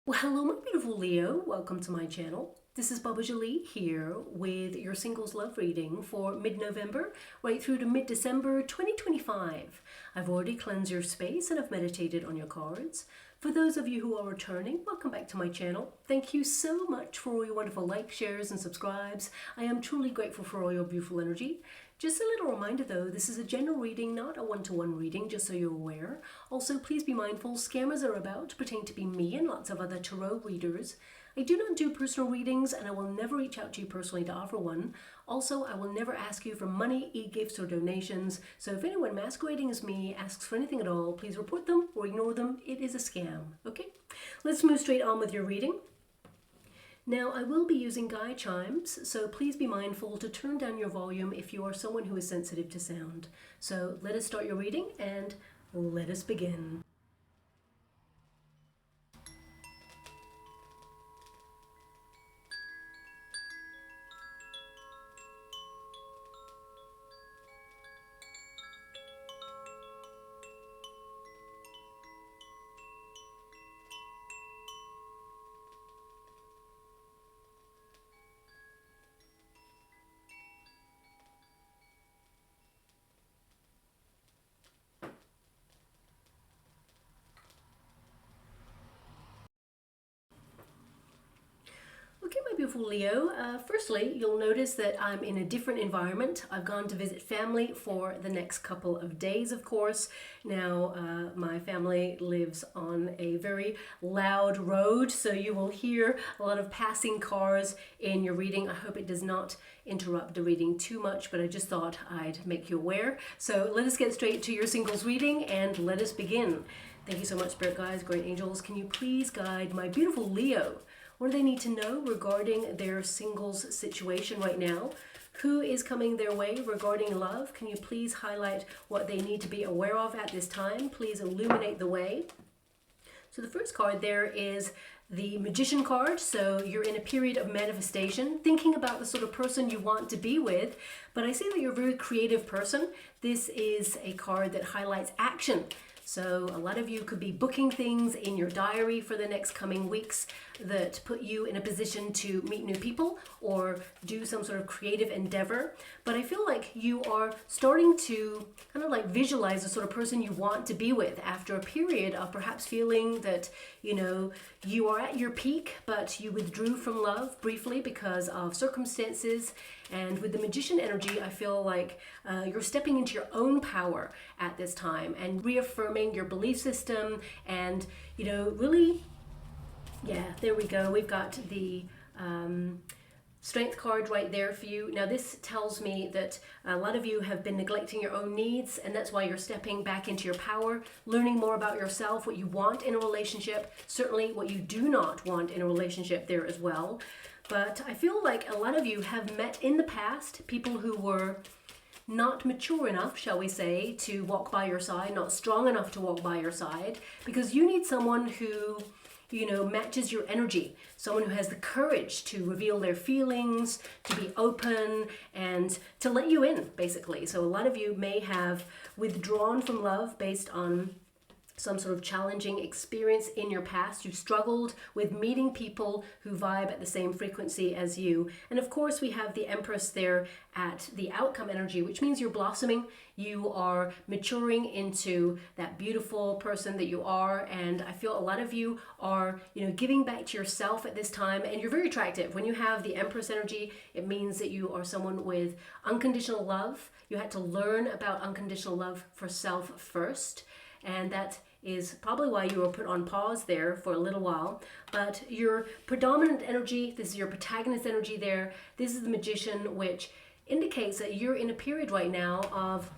Well, hello, my beautiful Leo. Welcome to my channel. This is Baba Jolie here with your singles love reading for mid-November right through to mid-December 2025. I've already cleansed your space and I've meditated on your cards. For those of you who are returning, welcome back to my channel. Thank you so much for all your wonderful likes, shares, and subscribes. I am truly grateful for all your beautiful energy. Just a little reminder though, this is a general reading, not a one-to-one reading, just so you're aware. Also, please be mindful, scammers are about to pretend to be me and lots of other tarot readers. I do not do personal readings and I will never reach out to you personally to offer one. Also, I will never ask you for money, e-gifts, or donations. So if anyone masquerading as me asks for anything at all, please report them or ignore them. It is a scam, okay? Let's move straight on with your reading. Now, I will be using guide chimes, so please be mindful to turn down your volume if you are someone who is sensitive to sound. So let us start your reading and let us begin. Okay, my beautiful Leo, firstly, you'll notice that I'm in a different environment. I've gone to visit family for the next couple of days, of course. Now, my family lives on a very loud road, so you will hear a lot of passing cars in your reading. I hope it does not interrupt the reading too much, but I just thought I'd make you aware. So let us get straight to your singles reading and let us begin. Thank you so much, Spirit Guides, Great Angels. Can you please guide my beautiful Leo? What do they need to know regarding their singles situation right now? Who is coming their way regarding love? Can you please highlight what they need to be aware of at this time? Please illuminate the way. So the first card there is the Magician card. So you're in a period of manifestation, thinking about the sort of person you want to be with. But I see that you're a very creative person. This is a card that highlights action. So a lot of you could be booking things in your diary for the next coming weeks that put you in a position to meet new people or do some sort of creative endeavor. But I feel like you are starting to kind of like visualize the sort of person you want to be with after a period of perhaps feeling that, you know, you are at your peak, but you withdrew from love briefly because of circumstances. And with the Magician energy, I feel like you're stepping into your own power at this time and reaffirming your belief system and, you know, really, yeah, there we go. We've got the Strength card right there for you. Now this tells me that a lot of you have been neglecting your own needs, and that's why you're stepping back into your power, learning more about yourself, what you want in a relationship, certainly what you do not want in a relationship there as well. But I feel like a lot of you have met in the past people who were not mature enough, shall we say, to walk by your side, not strong enough to walk by your side, because you need someone who, you know, matches your energy. Someone who has the courage to reveal their feelings, to be open, and to let you in, basically. So a lot of you may have withdrawn from love based on some sort of challenging experience in your past. You struggled with meeting people who vibe at the same frequency as you. And of course, we have the Empress there at the outcome energy, which means you're blossoming. You are maturing into that beautiful person that you are. And I feel a lot of you are, you know, giving back to yourself at this time. And you're very attractive. When you have the Empress energy, it means that you are someone with unconditional love. You had to learn about unconditional love for self first. And that is probably why you were put on pause there for a little while. But your predominant energy, this is your protagonist energy there. This is the Magician, which indicates that you're in a period right now of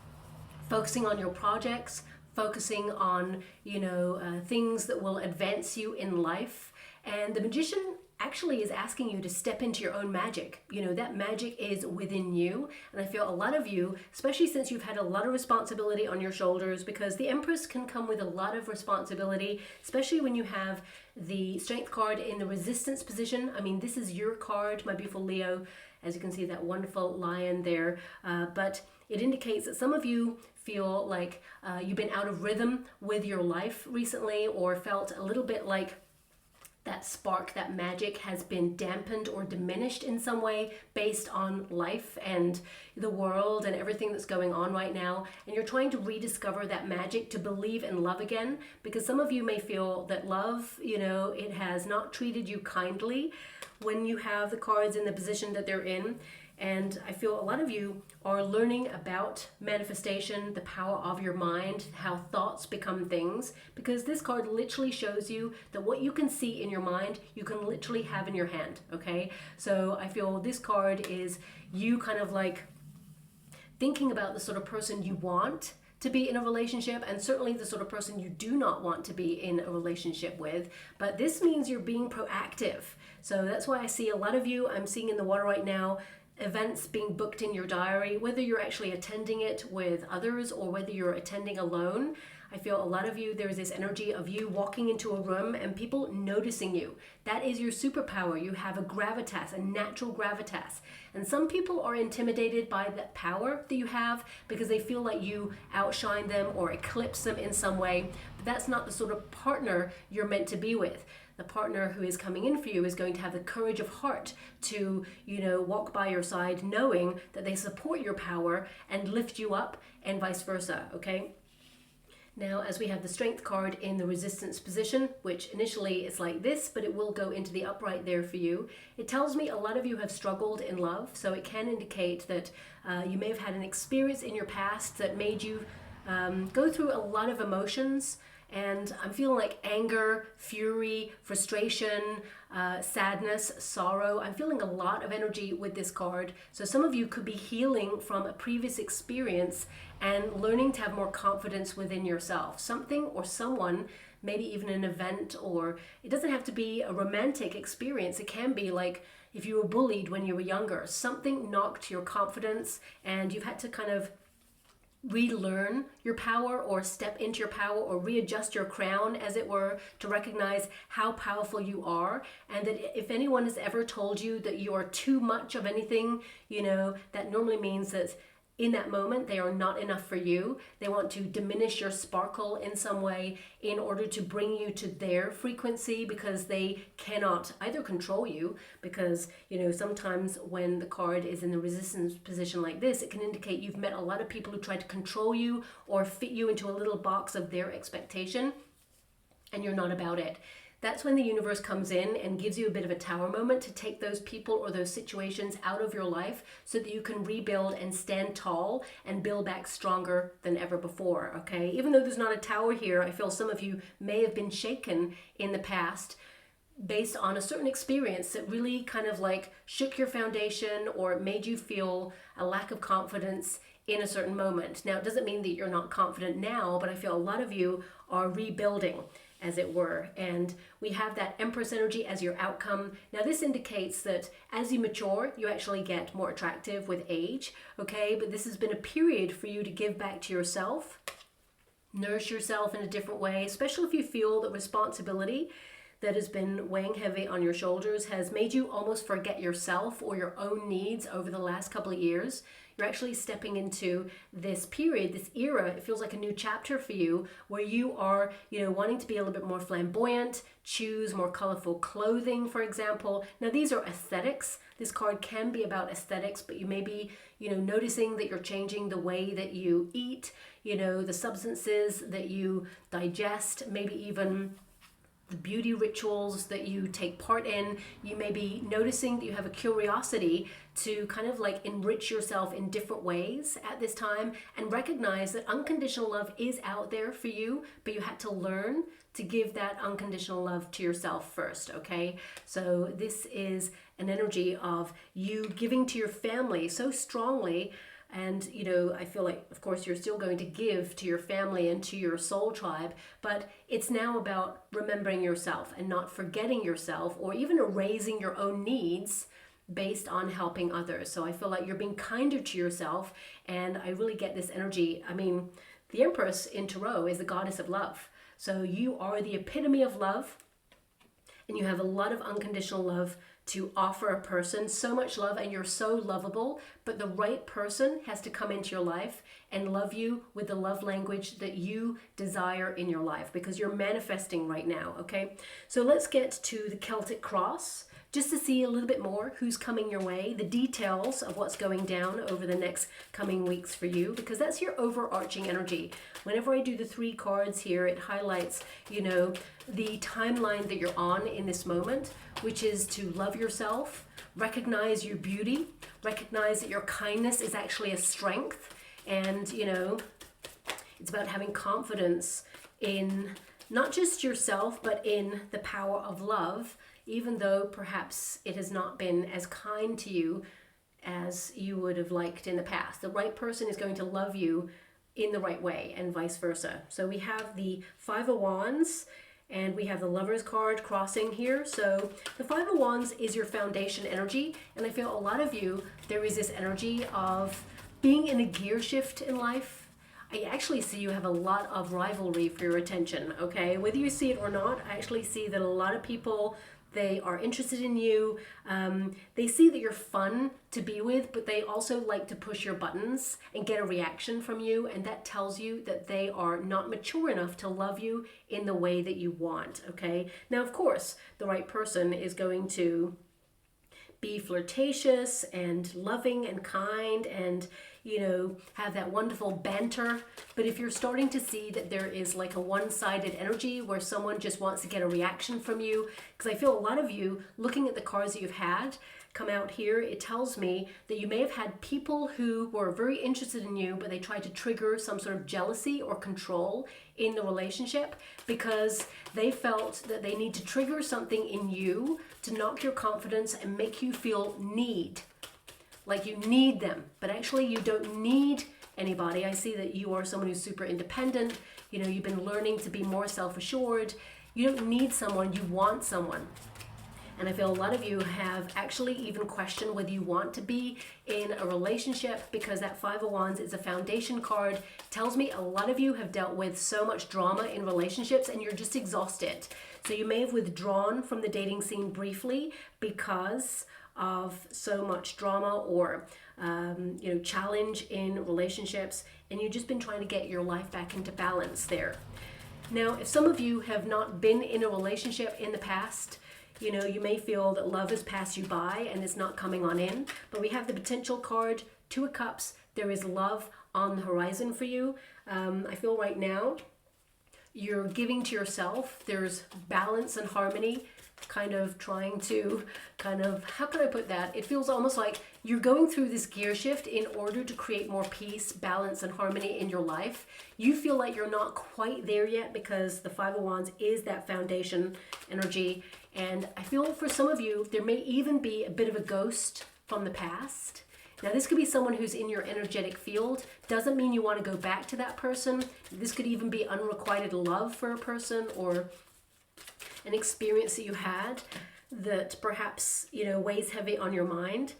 focusing on your projects, focusing on, you know, things that will advance you in life. And the Magician actually is asking you to step into your own magic. You know, that magic is within you. And I feel a lot of you, especially since you've had a lot of responsibility on your shoulders, because the Empress can come with a lot of responsibility, especially when you have the Strength card in the Resistance position. I mean, this is your card, my beautiful Leo. As you can see, that wonderful lion there. But it indicates that some of you feel like you've been out of rhythm with your life recently, or felt a little bit like that spark, that magic has been dampened or diminished in some way based on life and the world and everything that's going on right now. And you're trying to rediscover that magic to believe in love again, because some of you may feel that love, it has not treated you kindly when you have the cards in the position that they're in. And I feel a lot of you are learning about manifestation, the power of your mind, how thoughts become things, because this card literally shows you that what you can see in your mind, you can literally have in your hand, okay? So I feel this card is you kind of like thinking about the sort of person you want to be in a relationship, and certainly the sort of person you do not want to be in a relationship with. But this means you're being proactive. So that's why I see a lot of you, I'm seeing in the water right now, events being booked in your diary, whether you're actually attending it with others or whether you're attending alone. I feel a lot of you, there's this energy of you walking into a room and people noticing you. That is your superpower. You have a gravitas, a natural gravitas. And some people are intimidated by that power that you have because they feel like you outshine them or eclipse them in some way. But that's not the sort of partner you're meant to be with. The partner who is coming in for you is going to have the courage of heart to, walk by your side knowing that they support your power and lift you up, and vice versa, okay? Now, as we have the Strength card in the Resistance position, which initially is like this, but it will go into the upright there for you, it tells me a lot of you have struggled in love, so it can indicate that you may have had an experience in your past that made you go through a lot of emotions. And I'm feeling like anger, fury, frustration, sadness, sorrow. I'm feeling a lot of energy with this card. So some of you could be healing from a previous experience and learning to have more confidence within yourself. Something or someone, maybe even an event, or it doesn't have to be a romantic experience. It can be like if you were bullied when you were younger. Something knocked your confidence and you've had to kind of relearn your power or step into your power or readjust your crown, as it were, to recognize how powerful you are. And that if anyone has ever told you that you are too much of anything, that normally means that in that moment they are not enough for you. They want to diminish your sparkle in some way in order to bring you to their frequency, because they cannot either control you, because sometimes when the card is in the Resistance position like this, it can indicate you've met a lot of people who try to control you or fit you into a little box of their expectation, and you're not about it. That's when the universe comes in and gives you a bit of a tower moment to take those people or those situations out of your life so that you can rebuild and stand tall and build back stronger than ever before, okay? Even though there's not a tower here, I feel some of you may have been shaken in the past based on a certain experience that really kind of like shook your foundation or made you feel a lack of confidence in a certain moment. Now, it doesn't mean that you're not confident now, but I feel a lot of you are rebuilding, as it were. And we have that Empress energy as your outcome. Now this indicates that as you mature, you actually get more attractive with age, okay? But this has been a period for you to give back to yourself, nourish yourself in a different way, especially if you feel that responsibility that has been weighing heavy on your shoulders has made you almost forget yourself or your own needs over the last couple of years. You're actually stepping into this period, this era. It feels like a new chapter for you where you are, wanting to be a little bit more flamboyant, choose more colorful clothing, for example. Now, these are aesthetics. This card can be about aesthetics, but you may be, noticing that you're changing the way that you eat, the substances that you digest, maybe even the beauty rituals that you take part in. You may be noticing that you have a curiosity to kind of like enrich yourself in different ways at this time, and recognize that unconditional love is out there for you, but you had to learn to give that unconditional love to yourself first, okay? So this is an energy of you giving to your family so strongly. And, I feel like, of course, you're still going to give to your family and to your soul tribe, but it's now about remembering yourself and not forgetting yourself or even erasing your own needs based on helping others. So I feel like you're being kinder to yourself, and I really get this energy. I mean, the Empress in Tarot is the goddess of love. So you are the epitome of love, and you have a lot of unconditional love to offer a person so much love, and you're so lovable, but the right person has to come into your life and love you with the love language that you desire in your life, because you're manifesting right now, okay? So let's get to the Celtic cross, just to see a little bit more who's coming your way, the details of what's going down over the next coming weeks for you, because that's your overarching energy. Whenever I do the 3 cards here, it highlights, you know, the timeline that you're on in this moment, which is to love yourself, recognize your beauty, recognize that your kindness is actually a strength, and, you know, it's about having confidence in not just yourself, but in the power of love, even though perhaps it has not been as kind to you as you would have liked in the past. The right person is going to love you in the right way, and vice versa. So we have the 5 of Wands, and we have the Lovers card crossing here. So the 5 of Wands is your foundation energy, and I feel a lot of you, there is this energy of being in a gear shift in life. I actually see you have a lot of rivalry for your attention, okay? Whether you see it or not, I actually see that a lot of people, they are interested in you. They see that you're fun to be with, but they also like to push your buttons and get a reaction from you. And that tells you that they are not mature enough to love you in the way that you want, okay? Now, of course, the right person is going to be flirtatious and loving and kind and, you know, have that wonderful banter. But if you're starting to see that there is like a one-sided energy where someone just wants to get a reaction from you, because I feel a lot of you, looking at the cards that you've had come out here, it tells me that you may have had people who were very interested in you, but they tried to trigger some sort of jealousy or control in the relationship because they felt that they need to trigger something in you to knock your confidence and make you feel need. Like you need them, but actually you don't need anybody. I see that you are someone who's super independent. You know, you've been learning to be more self-assured. You don't need someone, you want someone. And I feel a lot of you have actually even questioned whether you want to be in a relationship, because that 5 of Wands is a foundation card. It tells me a lot of you have dealt with so much drama in relationships and you're just exhausted. So you may have withdrawn from the dating scene briefly because of so much drama or you know, challenge in relationships, and you've just been trying to get your life back into balance there. Now, if some of you have not been in a relationship in the past, you know, you may feel that love has passed you by and it's not coming on in, but we have the potential card, 2 of Cups. There is love on the horizon for you. I feel right now you're giving to yourself. There's balance and harmony, kind of trying to how can I put that? It feels almost like you're going through this gear shift in order to create more peace, balance, and harmony in your life. You feel like you're not quite there yet because the 5 of Wands is that foundation energy. And I feel for some of you, there may even be a bit of a ghost from the past. Now, this could be someone who's in your energetic field. Doesn't mean you want to go back to that person. This could even be unrequited love for a person, or an experience that you had that perhaps, you know, weighs heavy on your mind.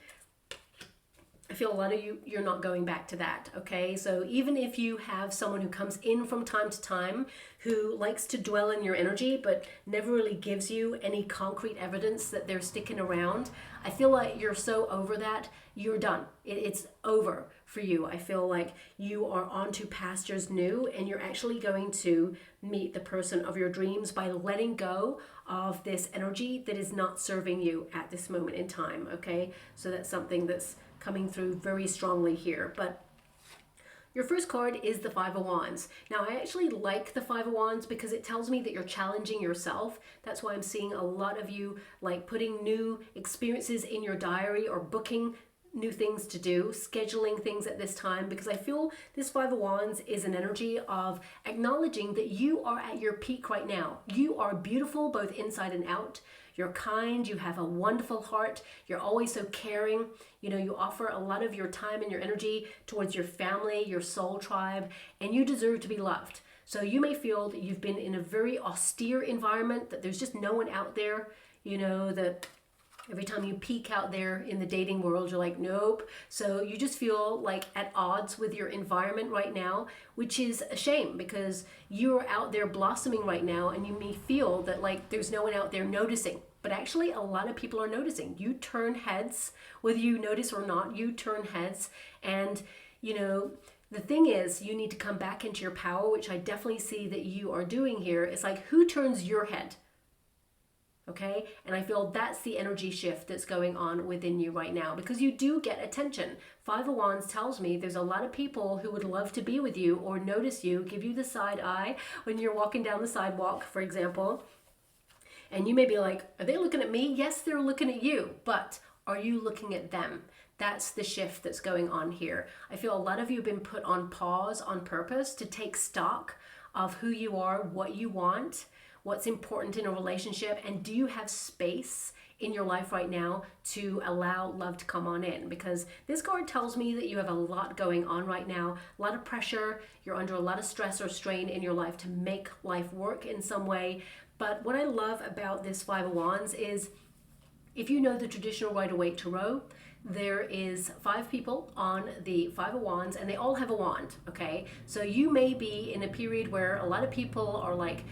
I feel a lot of you, you're not going back to that, okay? So even if you have someone who comes in from time to time who likes to dwell in your energy but never really gives you any concrete evidence that they're sticking around, I feel like you're so over that, you're done. It's over for you. I feel like you are onto pastures new, and you're actually going to meet the person of your dreams by letting go of this energy that is not serving you at this moment in time, okay? So that's something that's coming through very strongly here. But your first card is the 5 of Wands. Now, I actually like the 5 of Wands because it tells me that you're challenging yourself. That's why I'm seeing a lot of you like putting new experiences in your diary or booking new things to do, scheduling things at this time, because I feel this 5 of Wands is an energy of acknowledging that you are at your peak right now. You are beautiful both inside and out. You're kind, you have a wonderful heart, you're always so caring. You know, you offer a lot of your time and your energy towards your family, your soul tribe, and you deserve to be loved. So you may feel that you've been in a very austere environment, that there's just no one out there, you know, that every time you peek out there in the dating world, you're like, nope. So you just feel like at odds with your environment right now, which is a shame because you're out there blossoming right now, and you may feel that like there's no one out there noticing. But but actually a lot of people are noticing. You turn heads, whether you notice or not, you turn heads. And, you know, the thing is, you need to come back into your power, which I definitely see that you are doing here. It's like, who turns your head? Okay, and I feel that's the energy shift that's going on within you right now, because you do get attention. Five of Wands tells me there's a lot of people who would love to be with you or notice you, give you the side eye when you're walking down the sidewalk, for example. And you may be like, are they looking at me? Yes, they're looking at you, but are you looking at them? That's the shift that's going on here. I feel a lot of you have been put on pause on purpose to take stock of who you are, what you want, what's important in a relationship, and do you have space in your life right now to allow love to come on in? Because this card tells me that you have a lot going on right now, a lot of pressure, you're under a lot of stress or strain in your life to make life work in some way. But what I love about this Five of Wands is, if you know the traditional Rider-Waite Tarot, there is 5 people on the Five of Wands and they all have a wand, okay? So you may be in a period where a lot of people are like,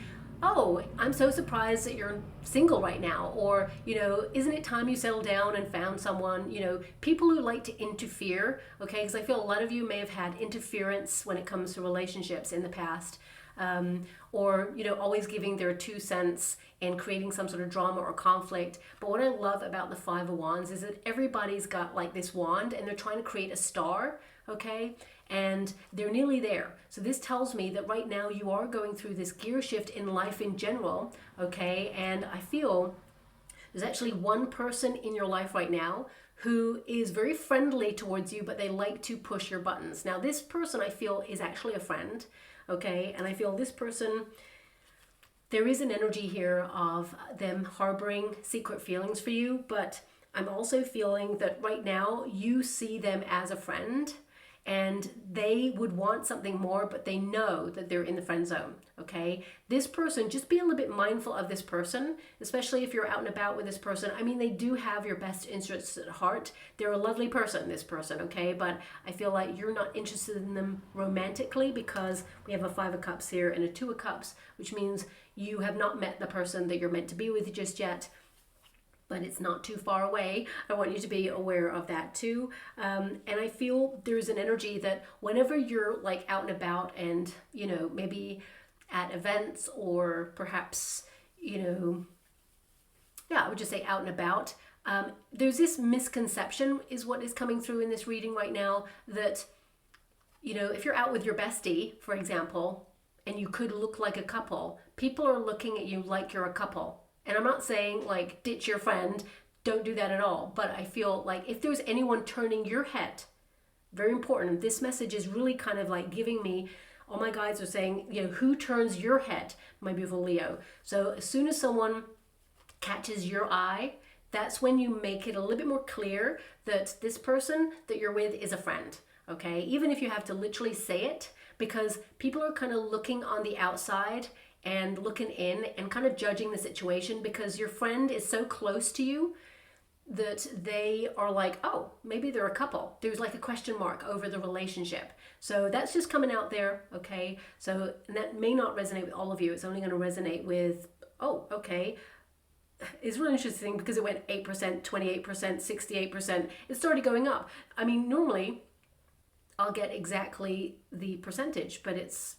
oh, I'm so surprised that you're single right now, or, you know, isn't it time you settled down and found someone? You know, people who like to interfere, okay, because I feel a lot of you may have had interference when it comes to relationships in the past, or, you know, always giving their 2 cents and creating some sort of drama or conflict. But what I love about the Five of Wands is that everybody's got like this wand and they're trying to create a star, okay? And they're nearly there. So this tells me that right now you are going through this gear shift in life in general, okay? And I feel there's actually one person in your life right now who is very friendly towards you, but they like to push your buttons. Now this person I feel is actually a friend, okay? And I feel this person, there is an energy here of them harboring secret feelings for you, but I'm also feeling that right now you see them as a friend, and they would want something more, but they know that they're in the friend zone, okay? This person, just be a little bit mindful of this person, especially if you're out and about with this person. I mean, they do have your best interests at heart. They're a lovely person, this person, okay? But I feel like you're not interested in them romantically, because we have a Five of Cups here and a Two of Cups, which means you have not met the person that you're meant to be with just yet. But it's not too far away. I want you to be aware of that too. And I feel there's an energy that whenever you're like out and about and, you know, maybe at events or perhaps, you know, yeah, I would just say out and about, there's this misconception is what is coming through in this reading right now, that, you know, if you're out with your bestie, for example, and you could look like a couple, people are looking at you like you're a couple. And I'm not saying like ditch your friend, don't do that at all. But I feel like if there's anyone turning your head, very important, this message is really kind of like giving me, all my guides are saying, you know, who turns your head, my beautiful Leo. So as soon as someone catches your eye, that's when you make it a little bit more clear that this person that you're with is a friend, okay? Even if you have to literally say it, because people are kind of looking on the outside and looking in and kind of judging the situation, because your friend is so close to you that they are like, oh, maybe they're a couple. There's like a question mark over the relationship. So that's just coming out there, okay? So that may not resonate with all of you. It's only going to resonate with, oh, okay. It's really interesting because it went 8%, 28%, 68%. It started going up. I mean, normally I'll get exactly the percentage, but it's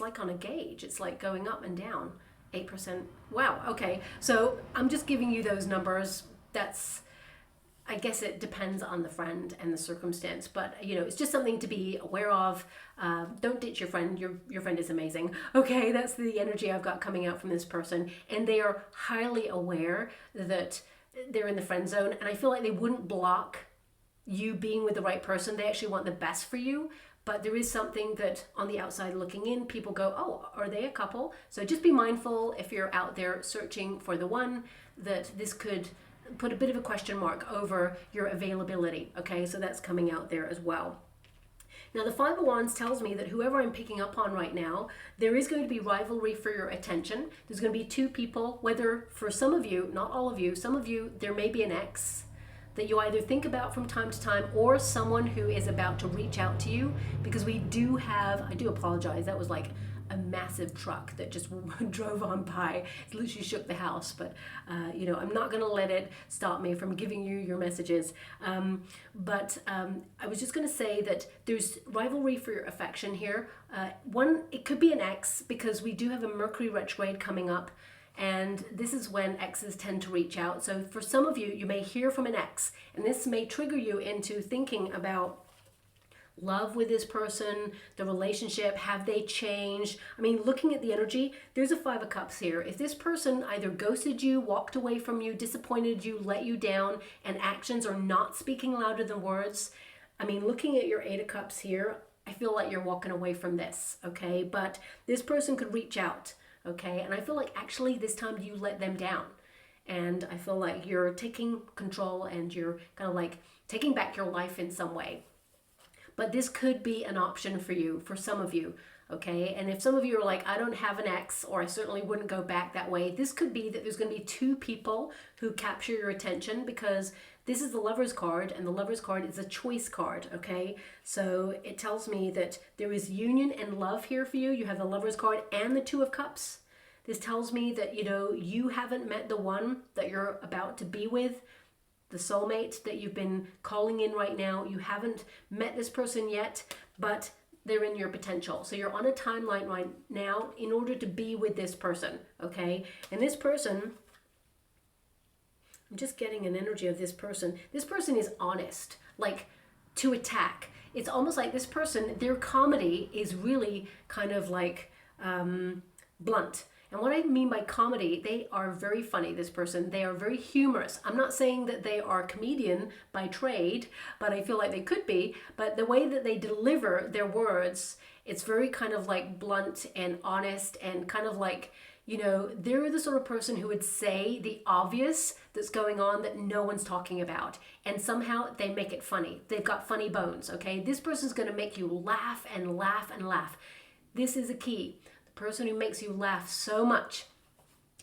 like on a gauge. It's like going up and down. 8%. Wow. Okay. So I'm just giving you those numbers. That's, I guess it depends on the friend and the circumstance, but you know, it's just something to be aware of. Don't ditch your friend. Your friend is amazing. Okay. That's the energy I've got coming out from this person. And they are highly aware that they're in the friend zone. And I feel like they wouldn't block you being with the right person. They actually want the best for you. But there is something that on the outside looking in, people go, oh, are they a couple? So just be mindful if you're out there searching for the one, that this could put a bit of a question mark over your availability. Okay, so that's coming out there as well. Now the Five of Wands tells me that whoever I'm picking up on right now, there is going to be rivalry for your attention. There's going to be 2 people, whether for some of you, not all of you, some of you, there may be an ex that you either think about from time to time, or someone who is about to reach out to you, because we do have, I do apologize, that was like a massive truck that just drove on by. It literally shook the house, but you know, I'm not going to let it stop me from giving you your messages. But I was just going to say that there's rivalry for your affection here. One, it could be an ex, because we do have a Mercury retrograde coming up. And this is when exes tend to reach out. So for some of you, you may hear from an ex, and this may trigger you into thinking about love with this person, the relationship, have they changed? I mean, looking at the energy, there's a Five of Cups here. If this person either ghosted you, walked away from you, disappointed you, let you down, and actions are not speaking louder than words, I mean, looking at your Eight of Cups here, I feel like you're walking away from this, okay? But this person could reach out. Okay, and I feel like actually this time you let them down. And I feel like you're taking control and you're kind of like taking back your life in some way. But this could be an option for you, for some of you, okay? And if some of you are like, I don't have an ex, or I certainly wouldn't go back that way, this could be that there's going to be two people who capture your attention, because this is the Lover's card, and the Lover's card is a choice card, okay? So it tells me that there is union and love here for you. You have the Lover's card and the Two of Cups. This tells me that, you know, you haven't met the one that you're about to be with, the soulmate that you've been calling in right now. You haven't met this person yet, but they're in your potential. So you're on a timeline right now in order to be with this person, okay? And this person, I'm just getting an energy of this person. This person is honest, like to attack. It's almost like this person, their comedy is really kind of like blunt. And what I mean by comedy, they are very funny, this person. They are very humorous. I'm not saying that they are a comedian by trade, but I feel like they could be. But the way that they deliver their words, it's very kind of like blunt and honest and kind of like, you know, they're the sort of person who would say the obvious that's going on that no one's talking about. And somehow they make it funny. They've got funny bones, okay? This person's going to make you laugh and laugh and laugh. This is a key. The person who makes you laugh so much,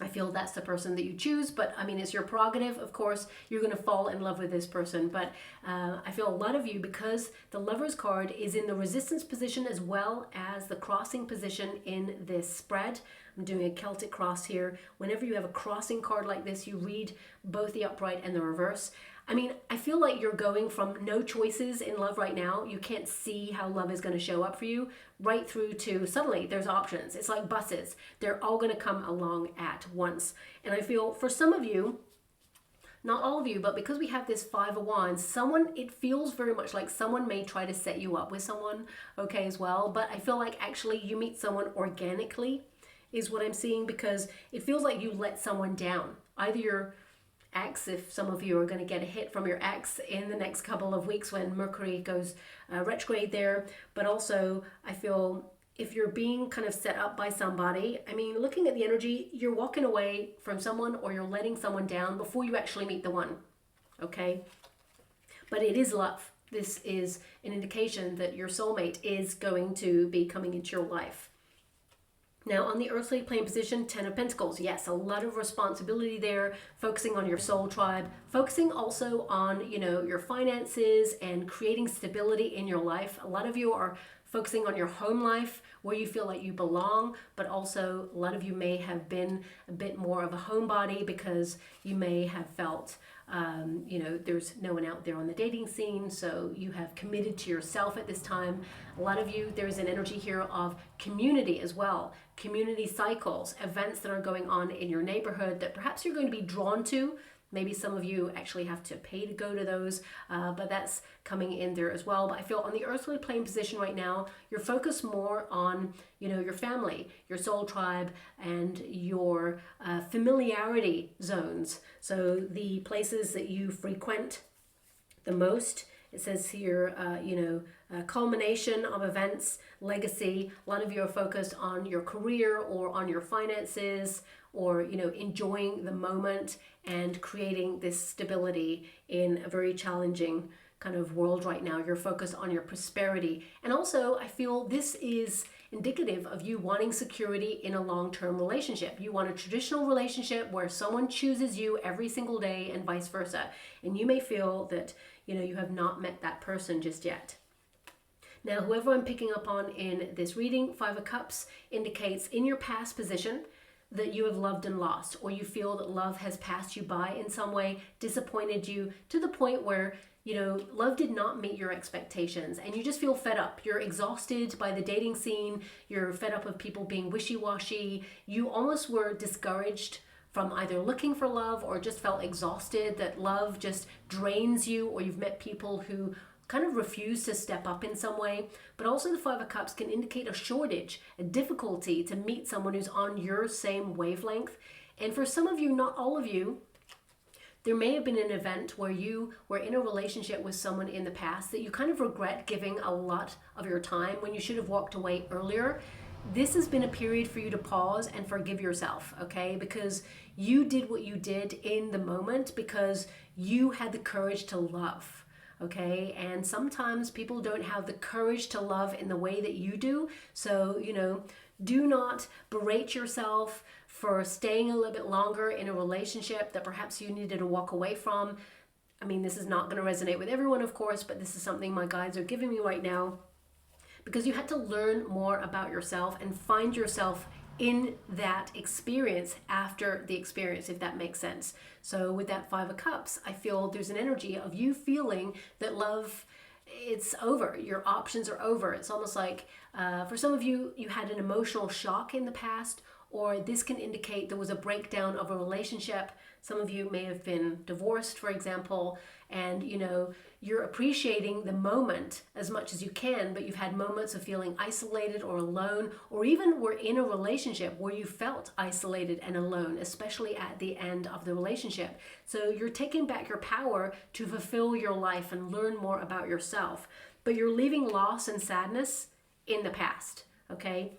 I feel that's the person that you choose, but I mean, it's your prerogative. Of course, you're going to fall in love with this person, but I feel a lot of you, because the Lover's card is in the resistance position as well as the crossing position in this spread. I'm doing a Celtic cross here. Whenever you have a crossing card like this, you read both the upright and the reverse. I mean, I feel like you're going from no choices in love right now. You can't see how love is going to show up for you, right through to suddenly there's options. It's like buses. They're all going to come along at once. And I feel for some of you, not all of you, but because we have this Five of Wands, it feels very much like someone may try to set you up with someone, okay, as well. But I feel like actually you meet someone organically is what I'm seeing, because it feels like you let someone down. Either your ex, if some of you are going to get a hit from your ex in the next couple of weeks when Mercury goes retrograde there, but also I feel if you're being kind of set up by somebody, I mean, looking at the energy, you're walking away from someone or you're letting someone down before you actually meet the one, okay? But it is love. This is an indication that your soulmate is going to be coming into your life. Now, on the earthly plane position, 10 of Pentacles. Yes, a lot of responsibility there, focusing on your soul tribe, focusing also on, you know, your finances and creating stability in your life. A lot of you are focusing on your home life, where you feel like you belong, but also a lot of you may have been a bit more of a homebody because you may have felt, you know, there's no one out there on the dating scene, so you have committed to yourself at this time. A lot of you, there's an energy here of community as well, community cycles, events that are going on in your neighborhood that perhaps you're going to be drawn to. Maybe some of you actually have to pay to go to those, but that's coming in there as well. But I feel on the earthly plane position right now, you're focused more on, you know, your family, your soul tribe, and your familiarity zones. So the places that you frequent the most. It says here, you know, culmination of events, legacy. A lot of you are focused on your career or on your finances, or, you know, enjoying the moment and creating this stability in a very challenging kind of world right now. You're focused on your prosperity. And also, I feel this is indicative of you wanting security in a long-term relationship. You want a traditional relationship where someone chooses you every single day and vice versa. And you may feel that, you know, you have not met that person just yet. Now, whoever I'm picking up on in this reading, Five of Cups indicates in your past position that you have loved and lost, or you feel that love has passed you by in some way, disappointed you to the point where, you know, love did not meet your expectations and you just feel fed up. You're exhausted by the dating scene. You're fed up of people being wishy-washy. You almost were discouraged from either looking for love or just felt exhausted that love just drains you, or you've met people who kind of refuse to step up in some way. But also the Five of Cups can indicate a shortage, a difficulty to meet someone who's on your same wavelength. And for some of you, not all of you, there may have been an event where you were in a relationship with someone in the past that you kind of regret giving a lot of your time when you should have walked away earlier. This has been a period for you to pause and forgive yourself, okay? Because you did what you did in the moment because you had the courage to love, okay? And sometimes people don't have the courage to love in the way that you do. So, you know, do not berate yourself for staying a little bit longer in a relationship that perhaps you needed to walk away from. I mean, this is not going to resonate with everyone, of course, but this is something my guides are giving me right now, because you had to learn more about yourself and find yourself in that experience after the experience, if that makes sense. So with that Five of Cups, I feel there's an energy of you feeling that love, it's over. Your options are over. It's almost like for some of you, you had an emotional shock in the past, or this can indicate there was a breakdown of a relationship. Some of you may have been divorced, for example, and you know, you're appreciating the moment as much as you can, but you've had moments of feeling isolated or alone, or even were in a relationship where you felt isolated and alone, especially at the end of the relationship. So you're taking back your power to fulfill your life and learn more about yourself, but you're leaving loss and sadness in the past, okay?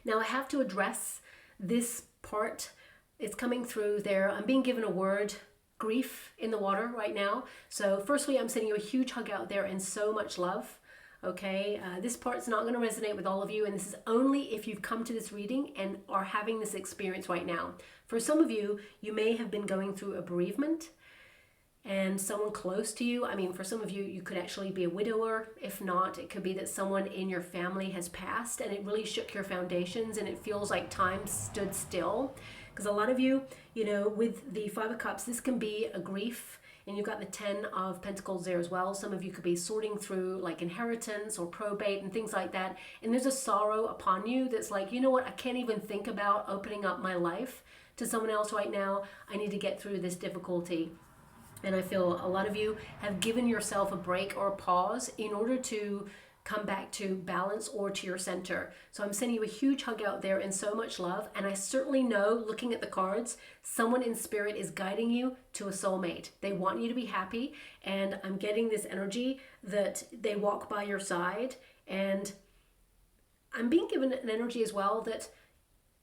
Now I have to address this part. It's coming through there. I'm being given a word, grief in the water right now. So firstly, I'm sending you a huge hug out there and so much love. Okay, this part's not going to resonate with all of you, and this is only if you've come to this reading and are having this experience right now. For some of you, you may have been going through a bereavement and someone close to you. I mean, for some of you, you could actually be a widower. If not, it could be that someone in your family has passed and it really shook your foundations and it feels like time stood still. Because a lot of you, you know, with the Five of Cups, this can be a grief, and you've got the Ten of Pentacles there as well. Some of you could be sorting through like inheritance or probate and things like that. And there's a sorrow upon you that's like, you know what, I can't even think about opening up my life to someone else right now. I need to get through this difficulty. And I feel a lot of you have given yourself a break or a pause in order to come back to balance or to your center. So I'm sending you a huge hug out there and so much love. And I certainly know, looking at the cards, someone in spirit is guiding you to a soulmate. They want you to be happy. And I'm getting this energy that they walk by your side. And I'm being given an energy as well that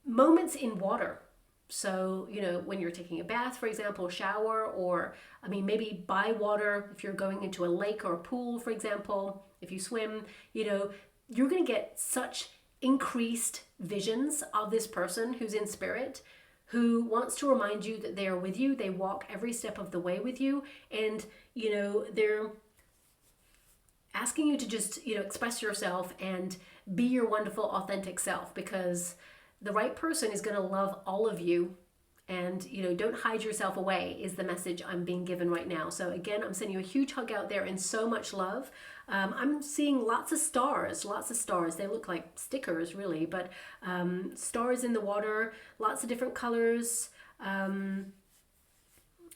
moments in water. So, you know, when you're taking a bath, for example, shower, or, I mean, maybe by water, if you're going into a lake or a pool, for example, if you swim, you know, you're going to get such increased visions of this person who's in spirit, who wants to remind you that they are with you. They walk every step of the way with you. And, you know, they're asking you to just, you know, express yourself and be your wonderful, authentic self, because the right person is going to love all of you. And, you know, don't hide yourself away is the message I'm being given right now. So again, I'm sending you a huge hug out there and so much love. I'm seeing lots of stars, lots of stars. They look like stickers really, but stars in the water, lots of different colors. I'm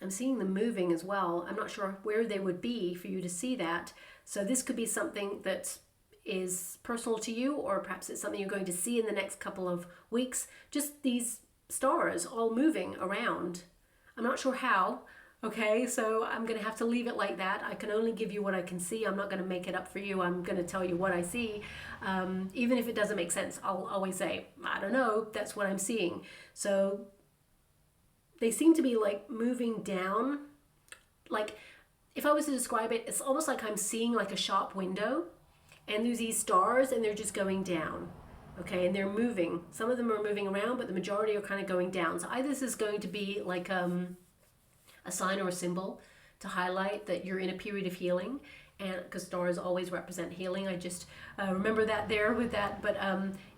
seeing them moving as well. I'm not sure where they would be for you to see that. So this could be something that is personal to you, or perhaps it's something you're going to see in the next couple of weeks. Just these stars all moving around. I'm not sure how, okay, so I'm going to have to leave it like that. I can only give you what I can see. I'm not going to make it up for you. I'm going to tell you what I see. Even if it doesn't make sense, I'll always say, I don't know, that's what I'm seeing. So they seem to be like moving down. Like, if I was to describe it, it's almost like I'm seeing like a shop window, and there's these stars and they're just going down. Okay, and they're moving. Some of them are moving around, but the majority are kind of going down. So either this is going to be like a sign or a symbol to highlight that you're in a period of healing, and because stars always represent healing, I just remember that there with that, but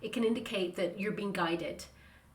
it can indicate that you're being guided.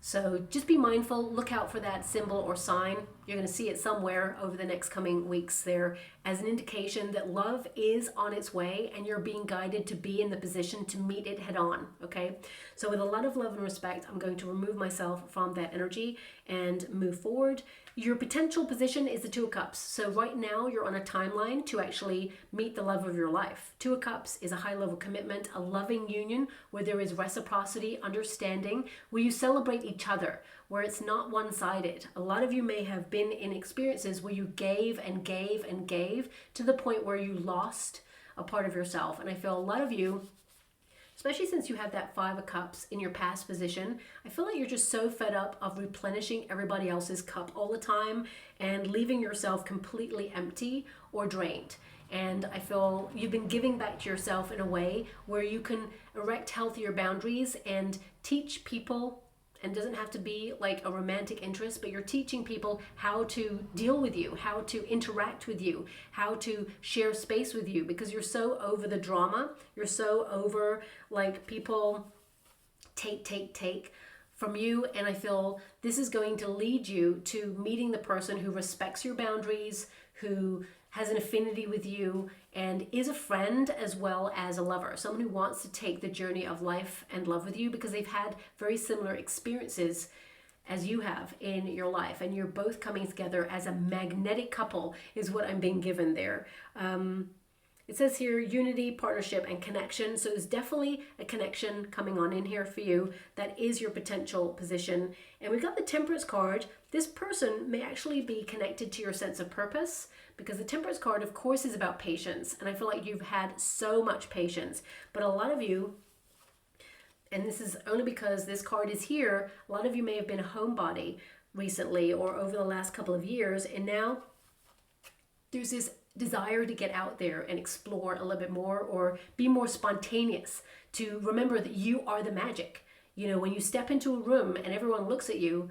So just be mindful, look out for that symbol or sign. You're going to see it somewhere over the next coming weeks there as an indication that love is on its way and you're being guided to be in the position to meet it head on, okay? So with a lot of love and respect, I'm going to remove myself from that energy and move forward. Your potential position is the Two of Cups. So right now you're on a timeline to actually meet the love of your life. Two of Cups is a high level commitment, a loving union where there is reciprocity, understanding, where you celebrate each other, where it's not one-sided. A lot of you may have been in experiences where you gave and gave and gave to the point where you lost a part of yourself. And I feel a lot of you, especially since you have that Five of Cups in your past position, I feel like you're just so fed up of replenishing everybody else's cup all the time and leaving yourself completely empty or drained. And I feel you've been giving back to yourself in a way where you can erect healthier boundaries and teach people, and it doesn't have to be like a romantic interest, but you're teaching people how to deal with you, how to interact with you, how to share space with you, because you're so over the drama. You're so over like people take from you. And I feel this is going to lead you to meeting the person who respects your boundaries, who has an affinity with you, and is a friend as well as a lover. Someone who wants to take the journey of life and love with you because they've had very similar experiences as you have in your life. And you're both coming together as a magnetic couple is what I'm being given there. It says here, unity, partnership, and connection. So there's definitely a connection coming on in here for you. That is your potential position. And we've got the Temperance card. This person may actually be connected to your sense of purpose, because the Temperance card, of course, is about patience. And I feel like you've had so much patience. But a lot of you, and this is only because this card is here, a lot of you may have been a homebody recently or over the last couple of years. And now there's this desire to get out there and explore a little bit more or be more spontaneous, to remember that you are the magic. You know, when you step into a room and everyone looks at you,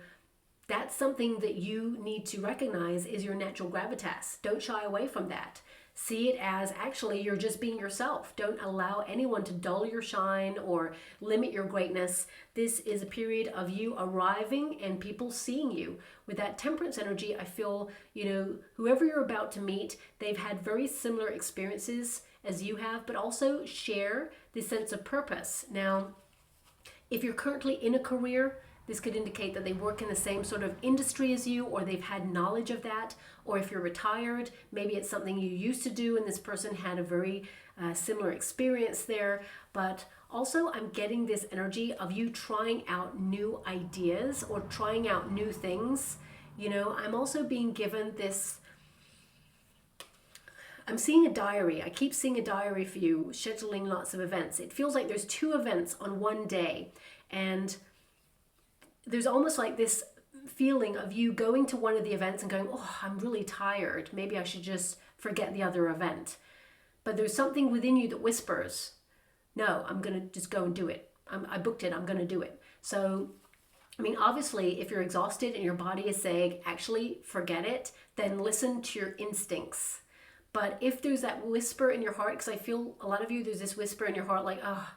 that's something that you need to recognize is your natural gravitas. Don't shy away from that. See it as actually you're just being yourself. Don't allow anyone to dull your shine or limit your greatness. This is a period of you arriving and people seeing you. With that Temperance energy, I feel, you know, whoever you're about to meet, they've had very similar experiences as you have, but also share this sense of purpose. Now, if you're currently in a career, this could indicate that they work in the same sort of industry as you, or they've had knowledge of that. Or if you're retired, maybe it's something you used to do and this person had a very similar experience there. But also I'm getting this energy of you trying out new ideas or trying out new things. You know, I'm also being given this, I'm seeing a diary. I keep seeing a diary for you, scheduling lots of events. It feels like there's 2 events on one day. And there's almost like this feeling of you going to one of the events and going, oh, I'm really tired. Maybe I should just forget the other event. But there's something within you that whispers, no, I'm going to just go and do it. I booked it. I'm going to do it. So, I mean, obviously, if you're exhausted and your body is saying, actually, forget it, then listen to your instincts. But if there's that whisper in your heart, because I feel a lot of you, there's this whisper in your heart like, oh,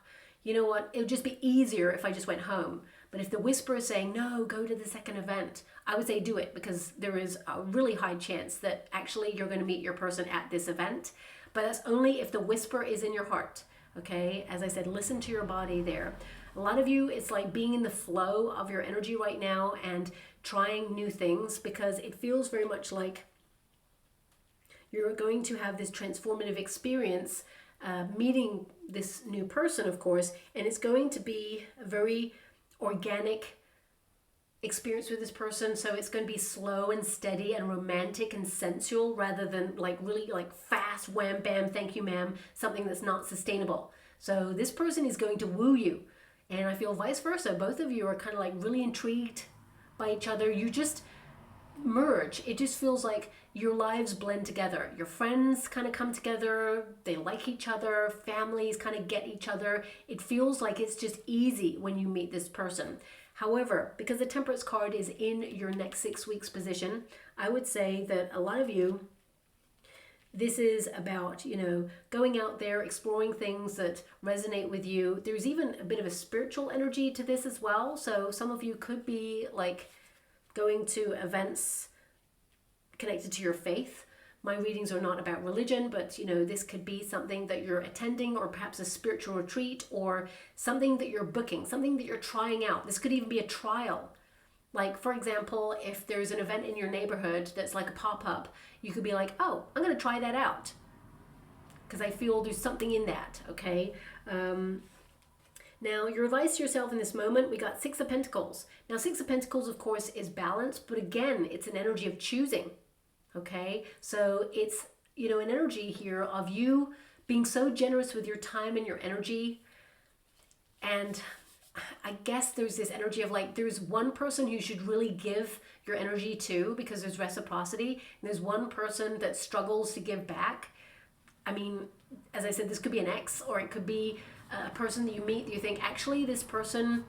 you know what? It would just be easier if I just went home. But if the whisper is saying, no, go to the second event, I would say do it, because there is a really high chance that actually you're going to meet your person at this event. But that's only if the whisper is in your heart, okay? As I said, listen to your body there. A lot of you, it's like being in the flow of your energy right now and trying new things, because it feels very much like you're going to have this transformative experience meeting this new person, of course, and it's going to be a very organic experience with this person. So it's going to be slow and steady and romantic and sensual, rather than like really like fast wham bam thank you ma'am, something that's not sustainable. So this person is going to woo you, and I feel vice versa. Both of you are kind of like really intrigued by each other. You just merge. It just feels like your lives blend together. Your friends kind of come together, they like each other, families kind of get each other. It feels like it's just easy when you meet this person. However, because the Temperance card is in your next 6 weeks position, I would say that a lot of you, This is about, going out there, exploring things that resonate with you. There's even a bit of a spiritual energy to this as well. So some of you could be like going to events connected to your faith. My readings are not about religion, but this could be something that you're attending, or perhaps a spiritual retreat, or something that you're booking, something that you're trying out. This could even be a trial. Like, for example, if there's an event in your neighborhood that's like a pop-up, you could be like, oh, I'm going to try that out because I feel there's something in that, okay? Now, your advice to yourself in this moment, we got Six of Pentacles. Now, Six of Pentacles, of course, is balance, but again, it's an energy of choosing, okay? So it's, an energy here of you being so generous with your time and your energy. And I guess there's this energy of like, there's one person who should really give your energy to because there's reciprocity. And there's one person that struggles to give back. I mean, as I said, this could be an ex, or it could be a person that you meet that you think, actually, this person,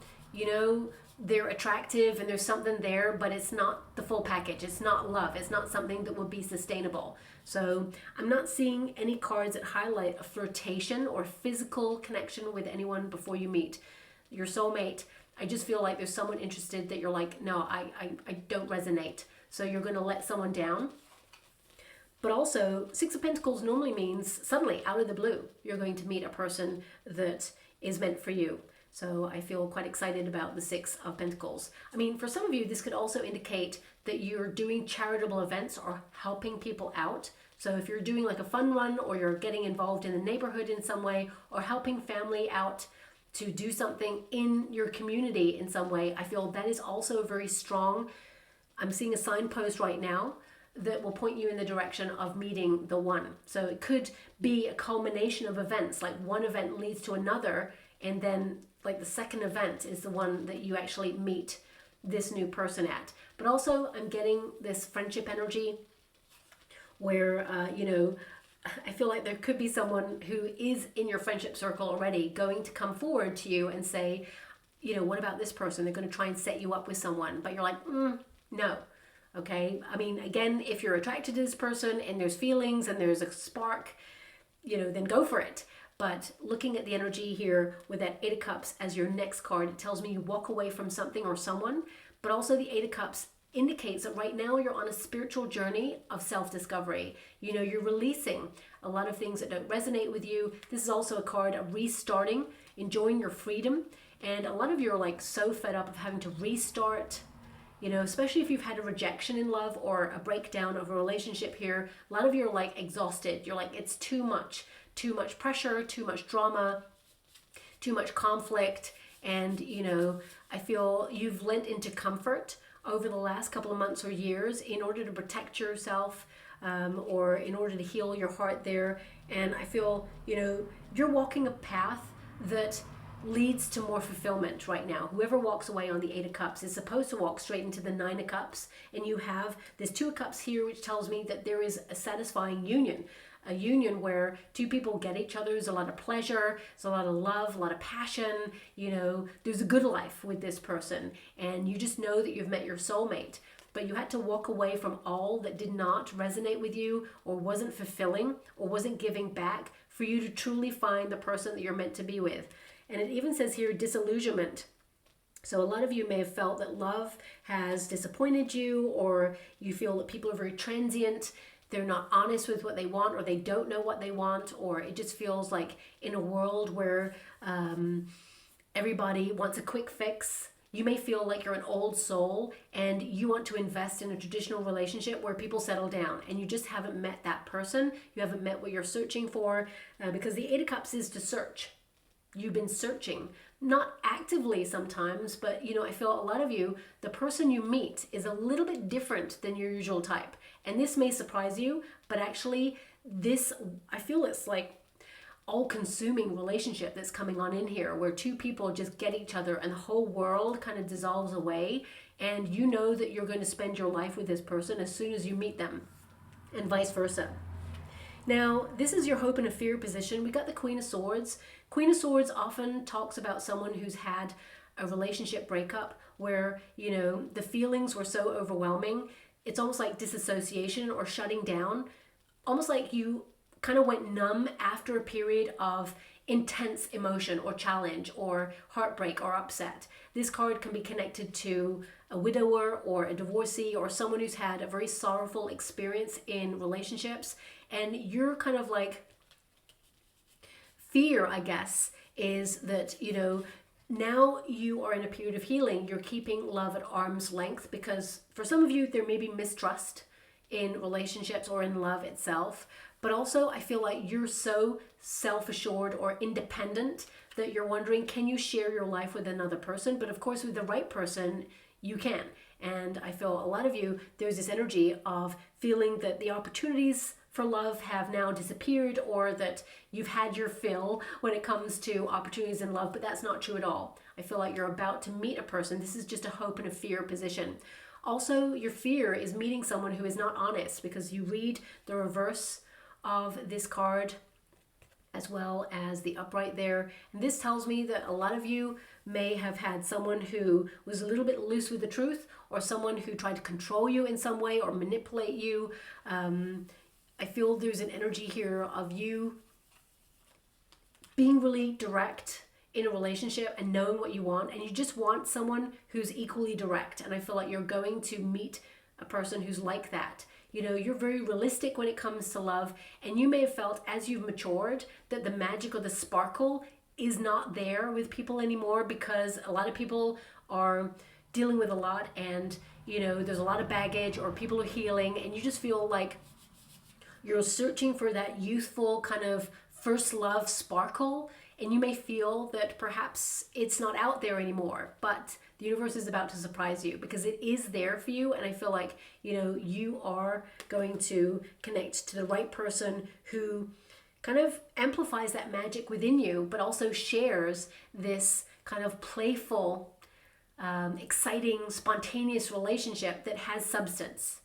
they're attractive and there's something there, but it's not the full package. It's not love. It's not something that would be sustainable. So I'm not seeing any cards that highlight a flirtation or physical connection with anyone before you meet your soulmate. I just feel like there's someone interested that you're like, no, I don't resonate. So you're going to let someone down. But also, Six of Pentacles normally means suddenly, out of the blue, you're going to meet a person that is meant for you. So I feel quite excited about the Six of Pentacles. I mean, for some of you, this could also indicate that you're doing charitable events or helping people out. So if you're doing like a fun run, or you're getting involved in the neighborhood in some way, or helping family out to do something in your community in some way, I feel that is also very strong. I'm seeing a signpost right now that will point you in the direction of meeting the one. So it could be a culmination of events, like one event leads to another, and then like the second event is the one that you actually meet this new person at. But also I'm getting this friendship energy where, I feel like there could be someone who is in your friendship circle already going to come forward to you and say, what about this person? They're going to try and set you up with someone, but you're like, no. Okay. I mean, again, if you're attracted to this person and there's feelings and there's a spark, then go for it. But looking at the energy here with that Eight of Cups as your next card, it tells me you walk away from something or someone, but also the Eight of Cups indicates that right now you're on a spiritual journey of self-discovery. You're releasing a lot of things that don't resonate with you. This is also a card of restarting, enjoying your freedom. And a lot of you are like so fed up of having to restart, especially if you've had a rejection in love or a breakdown of a relationship here. A lot of you are like exhausted. You're like, it's too much pressure, too much drama, too much conflict. And, I feel you've lent into comfort over the last couple of months or years in order to protect yourself, or in order to heal your heart there. And I feel, you're walking a path that leads to more fulfillment right now. Whoever walks away on the Eight of Cups is supposed to walk straight into the Nine of Cups. And you have this Two of Cups here, which tells me that there is a satisfying union. A union where two people get each other. There's a lot of pleasure, there's a lot of love, a lot of passion. There's a good life with this person. And you just know that you've met your soulmate. But you had to walk away from all that did not resonate with you, or wasn't fulfilling, or wasn't giving back, for you to truly find the person that you're meant to be with. And it even says here, disillusionment. So a lot of you may have felt that love has disappointed you, or you feel that people are very transient. They're not honest with what they want, or they don't know what they want, or it just feels like in a world where everybody wants a quick fix. You may feel like you're an old soul and you want to invest in a traditional relationship where people settle down, and you just haven't met that person. You haven't met what you're searching for, because the Eight of Cups is to search. You've been searching, not actively sometimes, but I feel a lot of you, the person you meet is a little bit different than your usual type. And this may surprise you, but actually I feel it's like all-consuming relationship that's coming on in here, where two people just get each other and the whole world kind of dissolves away, and you know that you're going to spend your life with this person as soon as you meet them, and vice versa. Now, this is your hope and a fear position. We got the Queen of Swords. Queen of Swords often talks about someone who's had a relationship breakup where, the feelings were so overwhelming. It's almost like disassociation or shutting down. almost like you kind of went numb after a period of intense emotion or challenge or heartbreak or upset. This card can be connected to a widower or a divorcee or someone who's had a very sorrowful experience in relationships, and you're kind of like, fear, I guess, is that, you know, now you are in a period of healing. You're keeping love at arm's length because for some of you, there may be mistrust in relationships or in love itself. But also, I feel like you're so self-assured or independent that you're wondering, can you share your life with another person? But of course, with the right person, you can. And I feel a lot of you, there's this energy of feeling that the opportunities for love have now disappeared, or that you've had your fill when it comes to opportunities in love, but that's not true at all. I feel like you're about to meet a person. This is just a hope and a fear position. Also, your fear is meeting someone who is not honest, because you read the reverse of this card as well as the upright there. And this tells me that a lot of you may have had someone who was a little bit loose with the truth, or someone who tried to control you in some way or manipulate you. I feel there's an energy here of you being really direct in a relationship and knowing what you want, and you just want someone who's equally direct. And I feel like you're going to meet a person who's like that. You know, you're very realistic when it comes to love, and you may have felt as you've matured that the magic or the sparkle is not there with people anymore, because a lot of people are dealing with a lot, and, you know, there's a lot of baggage, or people are healing, and you just feel like you're searching for that youthful kind of first love sparkle, and you may feel that perhaps it's not out there anymore, but the universe is about to surprise you, because it is there for you. And I feel like, you know, you are going to connect to the right person who kind of amplifies that magic within you, but also shares this kind of playful, exciting, spontaneous relationship that has substance.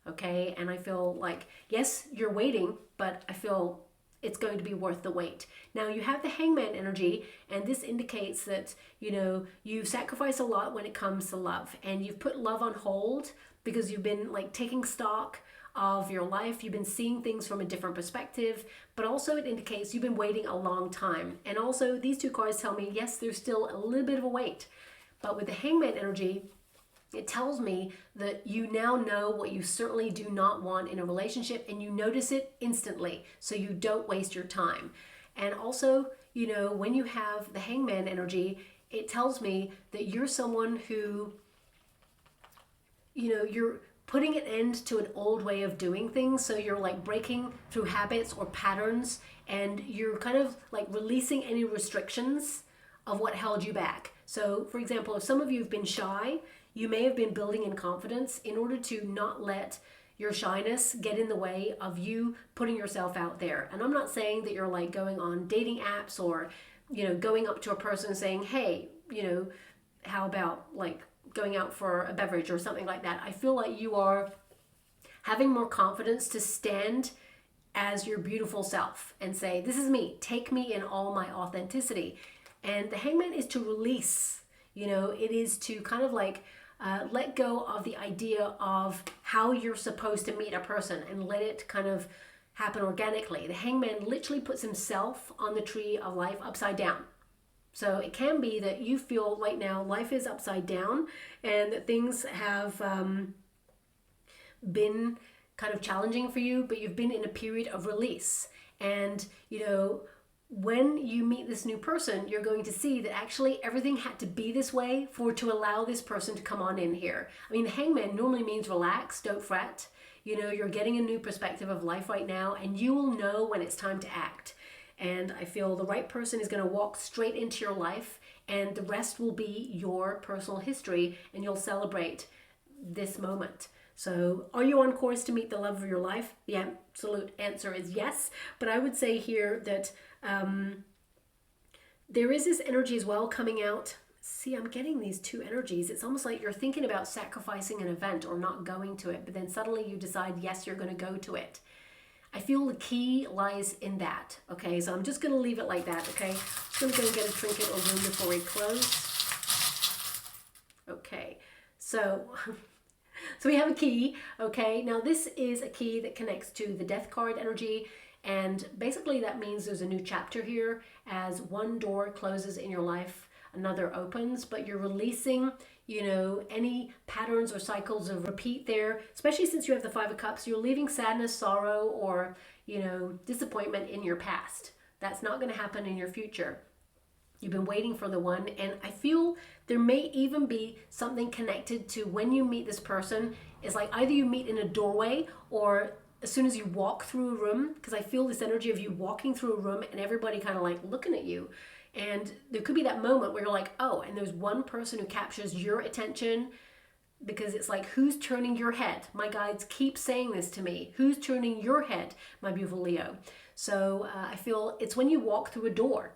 Okay, and I feel like, yes, you're waiting, but I feel it's going to be worth the wait. Now you have the Hangman energy, and this indicates that, you know, you've sacrificed a lot when it comes to love, and you've put love on hold because you've been like taking stock of your life. You've been seeing things from a different perspective, but also it indicates you've been waiting a long time. And also these two cards tell me, yes, there's still a little bit of a wait, but with the Hangman energy, it tells me that you now know what you certainly do not want in a relationship, and you notice it instantly, so you don't waste your time. And also, you know, when you have the Hangman energy, it tells me that you're someone who, you know, you're putting an end to an old way of doing things. So you're like breaking through habits or patterns, and you're kind of like releasing any restrictions of what held you back. So for example, if some of you have been shy, you may have been building in confidence in order to not let your shyness get in the way of you putting yourself out there. And I'm not saying that you're like going on dating apps or, you know, going up to a person saying, hey, you know, how about like going out for a beverage or something like that. I feel like you are having more confidence to stand as your beautiful self and say, this is me, take me in all my authenticity. And the Hangman is to release, you know, it is to kind of like let go of the idea of how you're supposed to meet a person and let it kind of happen organically. The Hangman literally puts himself on the tree of life upside down. So it can be that you feel right now life is upside down and that things have been kind of challenging for you, but you've been in a period of release. And, you know, when you meet this new person, you're going to see that actually everything had to be this way to allow this person to come on in here. I mean, the Hangman normally means relax, don't fret. You know, you're getting a new perspective of life right now, and you will know when it's time to act. And I feel the right person is going to walk straight into your life, and the rest will be your personal history, and you'll celebrate this moment. So are you on course to meet the love of your life? The absolute answer is yes. But I would say here that there is this energy as well coming out. See, I'm getting these two energies. It's almost like you're thinking about sacrificing an event or not going to it, but then suddenly you decide, yes, you're going to go to it. I feel the key lies in that. Okay, so I'm just going to leave it like that. Okay, just going to go and get a trinket or room before we close. Okay, so So we have a key, okay? Now this is a key that connects to the death card energy, and basically that means there's a new chapter here. As one door closes in your life, another opens, but you're releasing, you know, any patterns or cycles of repeat there, especially since you have the Five of Cups. You're leaving sadness, sorrow, or, you know, disappointment in your past. That's not going to happen in your future. You've been waiting for the one, and I feel there may even be something connected to when you meet this person. It's like either you meet in a doorway or as soon as you walk through a room, because I feel this energy of you walking through a room and everybody kind of like looking at you. And there could be that moment where you're like, oh, and there's one person who captures your attention, because it's like, who's turning your head? My guides keep saying this to me. Who's turning your head, my beautiful Leo? So I feel it's when you walk through a door.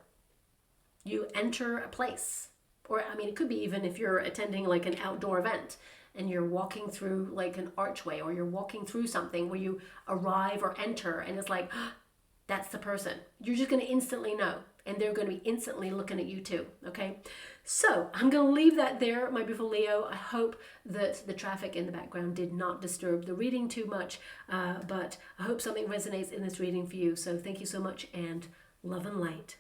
You enter a place, or I mean, it could be even if you're attending like an outdoor event and you're walking through like an archway, or you're walking through something where you arrive or enter and it's like, oh, that's the person. You're just going to instantly know, and they're going to be instantly looking at you too. Okay, so I'm going to leave that there, my beautiful Leo. I hope that the traffic in the background did not disturb the reading too much, but I hope something resonates in this reading for you. So thank you so much, and love and light.